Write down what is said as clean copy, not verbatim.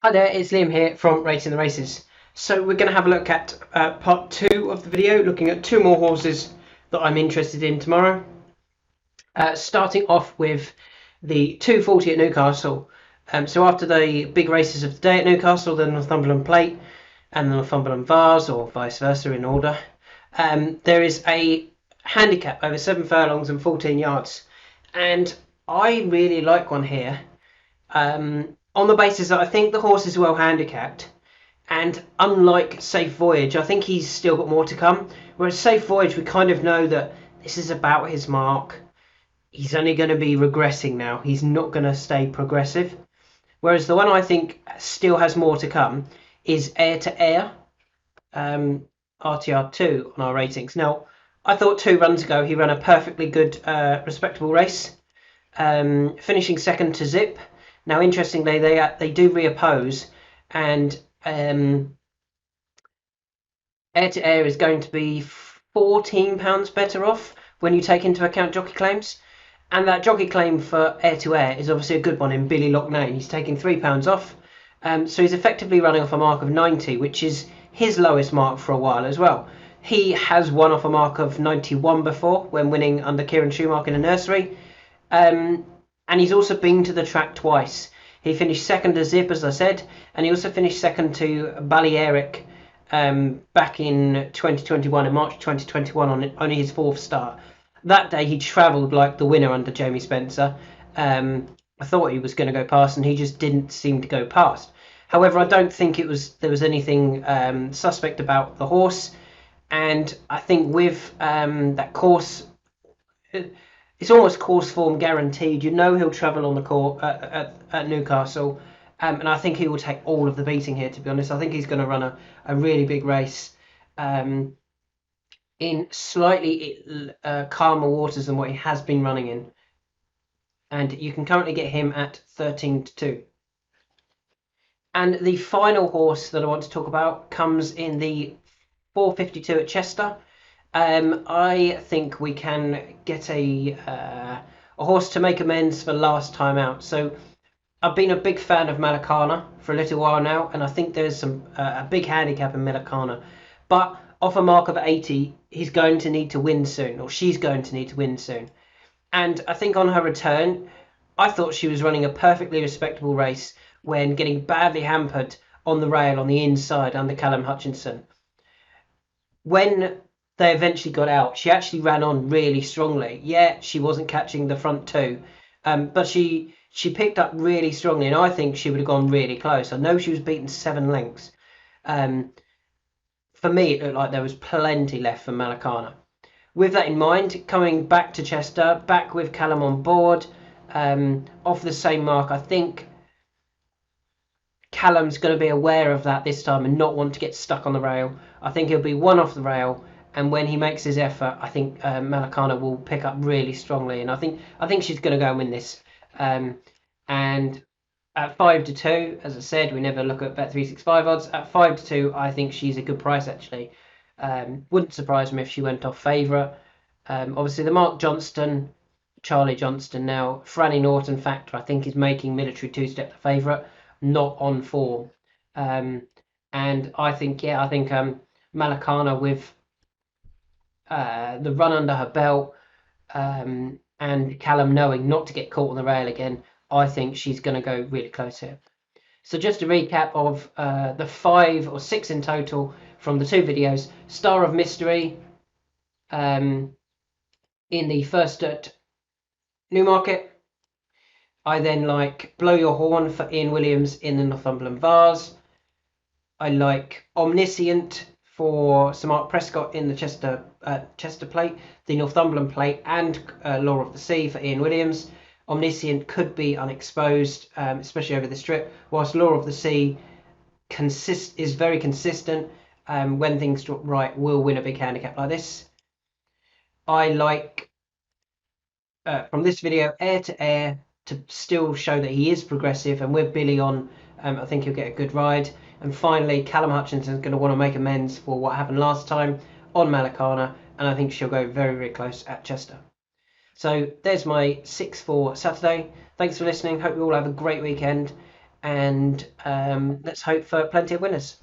Hi there, it's Liam here from Rating the Races. So we're going to have a look at part 2 of the video, looking at two more horses that I'm interested in tomorrow. Starting off with the 240 at Newcastle. So after the big races of the day at Newcastle, the Northumberland Plate and the Northumberland Vase, or vice versa in order, there is a handicap over 7 furlongs and 14 yards. And I really like one here. On the basis that I think the horse is well handicapped, and unlike Safe Voyage, I think he's still got more to come. Whereas Safe Voyage, we kind of know that this is about his mark. He's only going to be regressing now. He's not going to stay progressive. Whereas the one I think still has more to come is Air to Air, RTR2 on our ratings. Now, I thought 2 runs ago he ran a perfectly good, respectable race, finishing second to Zip. Now, interestingly, they do reoppose, and Air to Air is going to be £14 better off when you take into account jockey claims. And that jockey claim for Air to Air is obviously a good one in Billy Loughnane. He's taking £3 off. So he's effectively running off a mark of 90, which is his lowest mark for a while as well. He has won off a mark of 91 before when winning under Kieran Schumacher in a nursery. And he's also been to the track twice. He finished second to Zip, as I said, and he also finished second to Balearic back in 2021, in March 2021, on only his 4th start. That day he travelled like the winner under Jamie Spencer. I thought he was going to go past, and he just didn't seem to go past. However, I don't think there was anything suspect about the horse, and I think with that course, it's almost course form guaranteed. You know he'll travel on the court at Newcastle, and I think he will take all of the beating here, to be honest. I think he's going to run a really big race in slightly calmer waters than what he has been running in. And you can currently get him at 13-2. And the final horse that I want to talk about comes in the 452 at Chester. I think we can get a horse to make amends for last time out. So I've been a big fan of Malacana for a little while now, and I think there's a big handicap in Malacana. But off a mark of 80, he's going to need to win soon, or she's going to need to win soon. And I think on her return, I thought she was running a perfectly respectable race when getting badly hampered on the rail on the inside under Callum Hutchinson. When they eventually got out, she actually ran on really strongly. Yeah, she wasn't catching the front two, but she picked up really strongly, and I think she would have gone really close. I know she was beaten 7 lengths. For me, it looked like there was plenty left for Malacana. With that in mind, coming back to Chester, back with Callum on board, off the same mark, I think Callum's going to be aware of that this time and not want to get stuck on the rail. I think he'll be one off the rail, and when he makes his effort, I think Malacana will pick up really strongly, and I think she's going to go and win this. And at 5-2, as I said, we never look at Bet365 odds. At 5-2, I think she's a good price actually. Wouldn't surprise me if she went off favourite. Obviously, the Mark Johnston, Charlie Johnston now, Franny Norton factor, I think is making Military 2-step the favourite, not on form. And I think Malacana with the run under her belt, and Callum knowing not to get caught on the rail again, I think she's going to go really close here. So just a recap of the 5 or 6 in total from the 2 videos. Star of Mystery in the first at Newmarket. I then like Blow Your Horn for Ian Williams in the Northumberland Vase. I like Omniscient for Sir Mark Prescott in the Chester Plate, the Northumberland Plate, and Law of the Sea for Ian Williams. Omniscient could be unexposed, especially over the strip, whilst Law of the Sea is very consistent. When things drop right, will win a big handicap like this. I like, from this video, Air to Air to still show that he is progressive, and with Billy on, I think he'll get a good ride. And finally, Callum Hutchinson is going to want to make amends for what happened last time on Malacana, and I think she'll go very, very close at Chester. So there's my 6 for Saturday. Thanks for listening. Hope you all have a great weekend. and let's hope for plenty of winners.